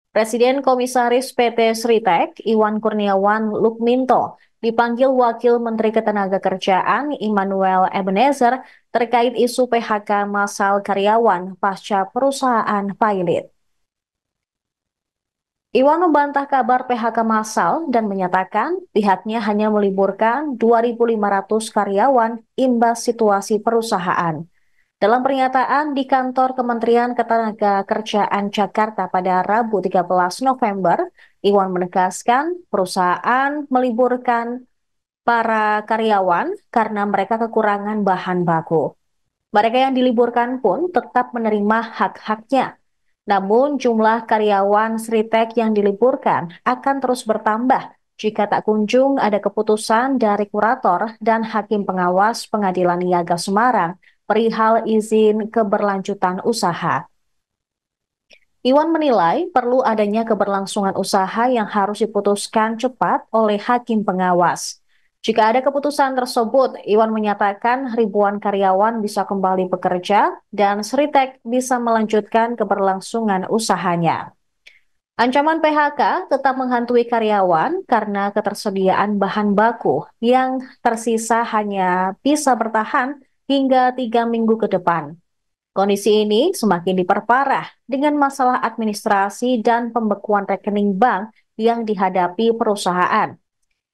Presiden Komisaris PT Sritek, Iwan Kurniawan Lukminto, dipanggil Wakil Menteri Ketenagakerjaan Immanuel Ebenezer terkait isu PHK massal karyawan pasca perusahaan pilot. Iwan membantah kabar PHK massal dan menyatakan pihaknya hanya meliburkan 2.500 karyawan imbas situasi perusahaan. Dalam pernyataan di kantor Kementerian Ketenagakerjaan Jakarta pada Rabu 13 November, Iwan menegaskan perusahaan meliburkan para karyawan karena mereka kekurangan bahan baku. Mereka yang diliburkan pun tetap menerima hak-haknya. Namun jumlah karyawan Sritek yang diliburkan akan terus bertambah jika tak kunjung ada keputusan dari kurator dan hakim pengawas Pengadilan Niaga Semarang perihal izin keberlanjutan usaha. Iwan menilai perlu adanya keberlangsungan usaha yang harus diputuskan cepat oleh hakim pengawas. Jika ada keputusan tersebut, Iwan menyatakan ribuan karyawan bisa kembali bekerja dan Sritek bisa melanjutkan keberlangsungan usahanya. Ancaman PHK tetap menghantui karyawan karena ketersediaan bahan baku yang tersisa hanya bisa bertahan hingga 3 minggu ke depan. Kondisi ini semakin diperparah dengan masalah administrasi dan pembekuan rekening bank yang dihadapi perusahaan.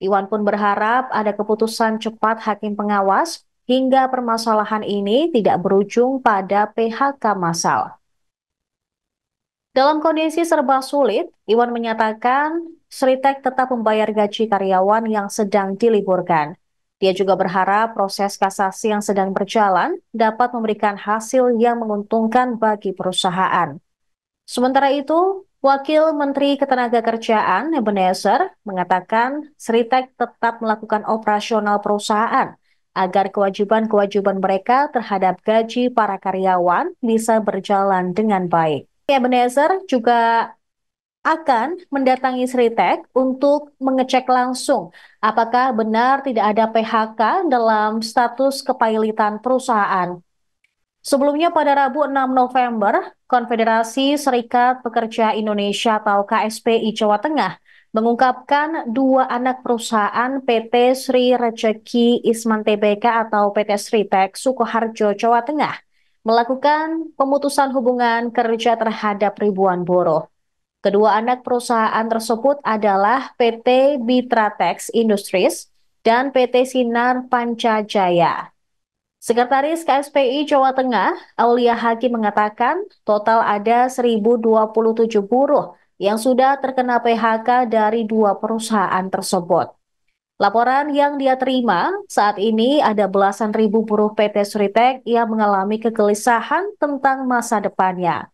Iwan pun berharap ada keputusan cepat hakim pengawas hingga permasalahan ini tidak berujung pada PHK massal. Dalam kondisi serba sulit, Iwan menyatakan Sritek tetap membayar gaji karyawan yang sedang diliburkan. Dia juga berharap proses kasasi yang sedang berjalan dapat memberikan hasil yang menguntungkan bagi perusahaan. Sementara itu, Wakil Menteri Ketenagakerjaan Ebenezer mengatakan Sritek tetap melakukan operasional perusahaan agar kewajiban-kewajiban mereka terhadap gaji para karyawan bisa berjalan dengan baik. Ebenezer juga akan mendatangi Sritek untuk mengecek langsung apakah benar tidak ada PHK dalam status kepailitan perusahaan. Sebelumnya pada Rabu 6 November, Konfederasi Serikat Pekerja Indonesia atau KSPI Jawa Tengah mengungkapkan 2 anak perusahaan PT Sri Rejeki Isman Tbk atau PT Sritek Sukoharjo Jawa Tengah melakukan pemutusan hubungan kerja terhadap ribuan buruh. Kedua anak perusahaan tersebut adalah PT Bitratex Industries dan PT Sinar Pancajaya. Sekretaris KSPI Jawa Tengah, Aulia Hakim mengatakan total ada 1.027 buruh yang sudah terkena PHK dari 2 perusahaan tersebut. Laporan yang dia terima, saat ini ada belasan ribu buruh PT Sritek yang mengalami kegelisahan tentang masa depannya.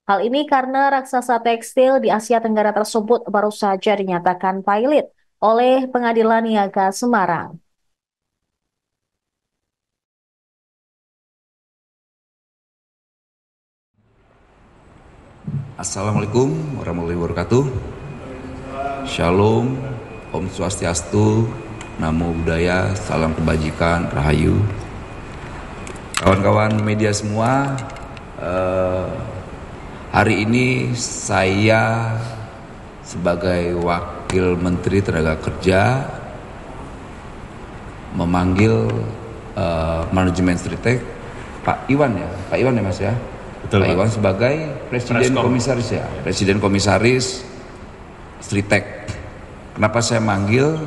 Hal ini karena raksasa tekstil di Asia Tenggara tersebut baru saja dinyatakan pilot oleh Pengadilan Niaga Semarang. Assalamualaikum warahmatullahi wabarakatuh. Shalom, Om Swastiastu, Namo Buddhaya, salam kebajikan, Rahayu. Kawan-kawan media semua, hari ini saya sebagai Wakil Menteri Tenaga Kerja memanggil manajemen Sritek, Pak Iwan ya Mas ya. Betul, Pak Iwan sebagai Presiden Komisaris Sritek. Kenapa saya manggil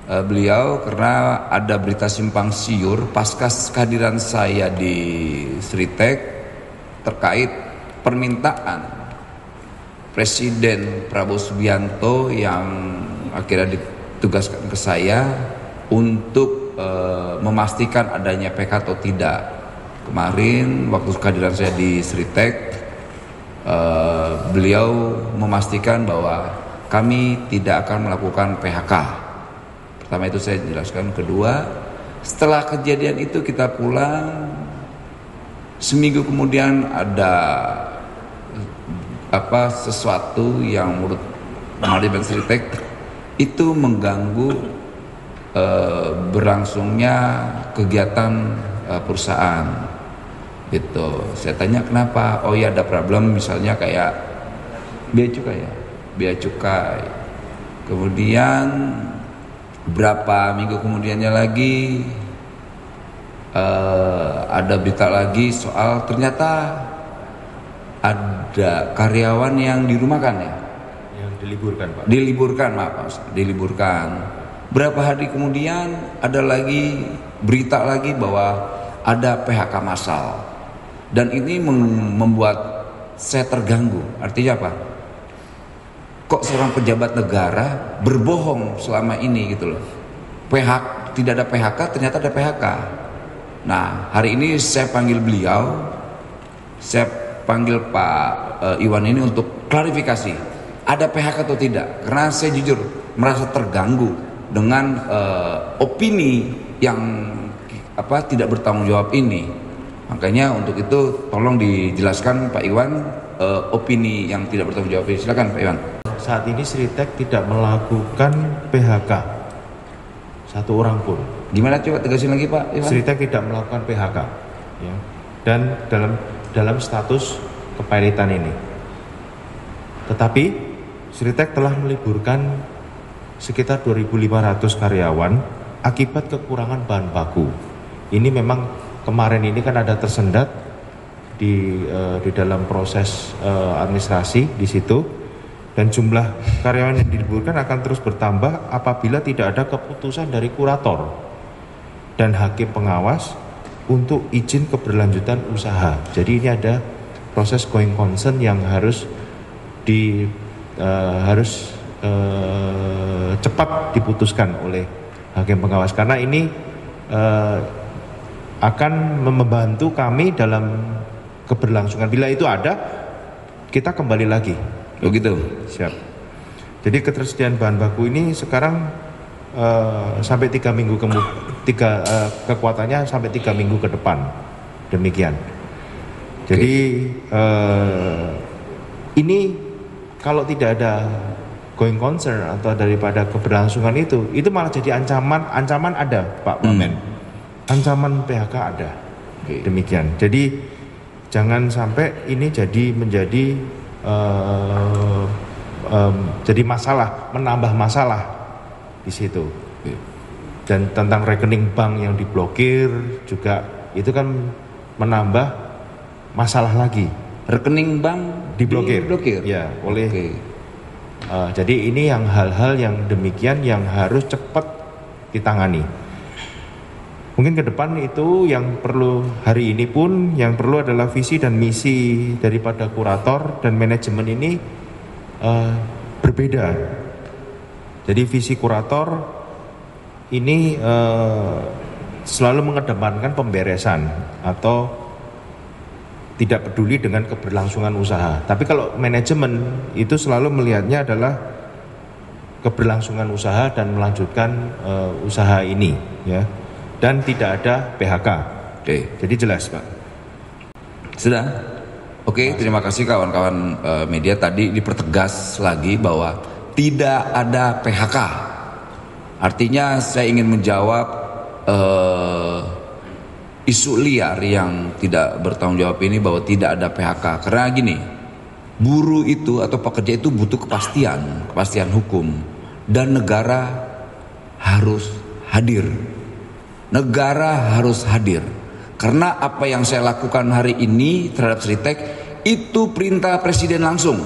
beliau? Karena ada berita simpang siur pasca kehadiran saya di Sritek terkait permintaan Presiden Prabowo Subianto yang akhirnya ditugaskan ke saya untuk memastikan adanya PK atau tidak. Kemarin waktu kehadiran saya di Sritek, beliau memastikan bahwa kami tidak akan melakukan PHK. Pertama itu saya jelaskan. Kedua, setelah kejadian itu kita pulang, seminggu kemudian ada sesuatu yang menurut manajemen Sritek itu mengganggu berlangsungnya kegiatan perusahaan. Gitu. Saya tanya kenapa? Oh ya ada problem misalnya kayak Bea cukai ya, bea cukai. Kemudian berapa minggu kemudiannya lagi ada berita lagi soal ternyata ada karyawan yang dirumahkan ya. Yang diliburkan, Pak. Diliburkan, maaf Pak, diliburkan. Berapa hari kemudian ada lagi berita lagi bahwa ada PHK massal. Dan ini membuat saya terganggu. Artinya apa? Kok seorang pejabat negara berbohong selama ini gitu loh. Tidak ada PHK, ternyata ada PHK. Nah, hari ini saya panggil beliau, saya panggil Pak Iwan ini untuk klarifikasi, ada PHK atau tidak? Karena saya jujur merasa terganggu dengan opini yang tidak bertanggung jawab ini. Makanya untuk itu tolong dijelaskan Pak Iwan opini yang tidak bertanggung jawab ini. Silakan Pak Iwan. Saat ini Sritek tidak melakukan PHK satu orang pun. Gimana coba tegasin lagi Pak Iwan? Sritek tidak melakukan PHK, ya. Dan dalam status kepailitan ini. Tetapi Sritek telah meliburkan sekitar 2.500 karyawan akibat kekurangan bahan baku. Ini memang kemarin ini kan ada tersendat di dalam proses administrasi di situ. Dan jumlah karyawan yang diliburkan akan terus bertambah apabila tidak ada keputusan dari kurator dan hakim pengawas untuk izin keberlanjutan usaha. Jadi ini ada proses going concern yang harus cepat diputuskan oleh hakim pengawas, karena ini akan membantu kami dalam keberlangsungan. Bila itu ada, kita kembali lagi. Oh gitu. Siap. Jadi ketersediaan bahan baku ini sekarang sampai 3 minggu kekuatannya sampai 3 minggu ke depan. Demikian. Jadi ini kalau tidak ada going concern atau daripada keberlangsungan itu malah jadi ancaman ada Pak Wamen. Ancaman PHK ada. Demikian. Jadi jangan sampai ini menjadi masalah, menambah masalah di situ. Dan tentang rekening bank yang diblokir juga itu kan menambah masalah lagi. Rekening bank diblokir. Ya, oleh. Jadi ini hal-hal yang demikian yang harus cepat ditangani. Mungkin ke depan itu yang perlu hari ini pun yang perlu adalah visi dan misi daripada kurator dan manajemen ini berbeda. Jadi visi kurator ini selalu mengedepankan pemberesan atau tidak peduli dengan keberlangsungan usaha. Tapi kalau manajemen itu selalu melihatnya adalah keberlangsungan usaha dan melanjutkan usaha ini, ya. Dan tidak ada PHK. Oke. Jadi jelas Pak. Sudah. Oke, terima kasih kawan-kawan media. Tadi dipertegas lagi bahwa tidak ada PHK. Artinya saya ingin menjawab isu liar yang tidak bertanggung jawab ini bahwa tidak ada PHK. Karena gini, buruh itu atau pekerja itu butuh kepastian hukum. Dan negara harus hadir. Negara harus hadir. Karena apa yang saya lakukan hari ini terhadap Sritek itu perintah presiden langsung.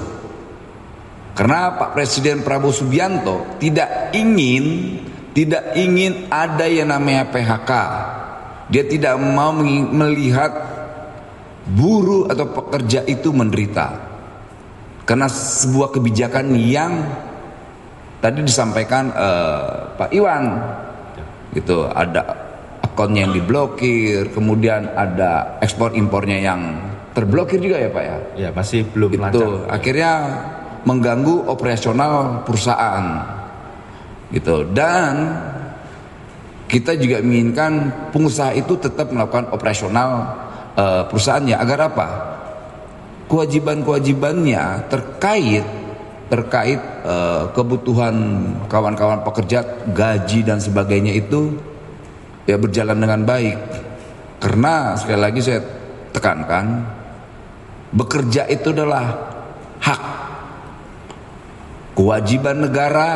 Karena Pak Presiden Prabowo Subianto tidak ingin ada yang namanya PHK. Dia tidak mau melihat buruh atau pekerja itu menderita. Karena sebuah kebijakan yang tadi disampaikan Pak Iwan, gitu, ada akunnya yang diblokir, kemudian ada ekspor impornya yang terblokir juga ya Pak ya? Ya masih belum lancar. Akhirnya mengganggu operasional perusahaan, gitu. Dan kita juga menginginkan pengusaha itu tetap melakukan operasional perusahaannya agar apa? Kewajiban-kewajibannya terkait kebutuhan kawan-kawan pekerja, gaji dan sebagainya itu ya berjalan dengan baik. Karena sekali lagi saya tekankan, bekerja itu adalah hak Kewajiban negara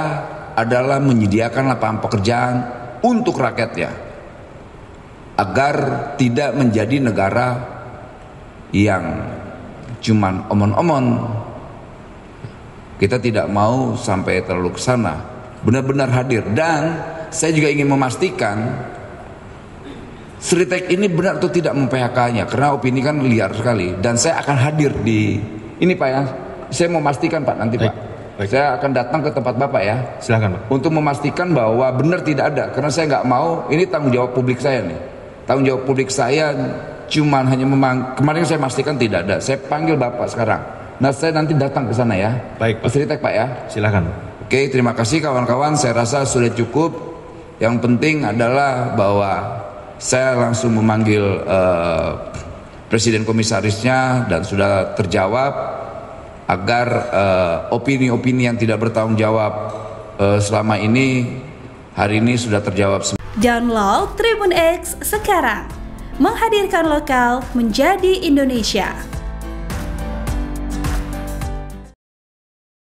adalah menyediakan lapangan pekerjaan untuk rakyatnya, agar tidak menjadi negara yang cuman omon-omon. Kita tidak mau sampai terlalu ke sana, benar-benar hadir. Dan saya juga ingin memastikan Sritek ini benar atau tidak mem-PHK-nya, karena opini kan liar sekali. Dan saya akan hadir di ini Pak ya. Saya mau memastikan Pak nanti Pak. Baik. Saya akan datang ke tempat Bapak ya. Silakan Pak. Untuk memastikan bahwa benar tidak ada, karena saya nggak mau, ini tanggung jawab publik saya nih. Tanggung jawab publik saya cuman hanya kemarin saya pastikan tidak ada. Saya panggil Bapak sekarang. Nah saya nanti datang ke sana ya. Baik Pak. Sritek Pak ya. Silakan. Oke, terima kasih kawan-kawan. Saya rasa sudah cukup. Yang penting adalah bahwa saya langsung memanggil Presiden Komisarisnya dan sudah terjawab, agar opini-opini yang tidak bertanggung jawab selama ini hari ini sudah terjawab. Download Tribun X sekarang, menghadirkan lokal menjadi Indonesia.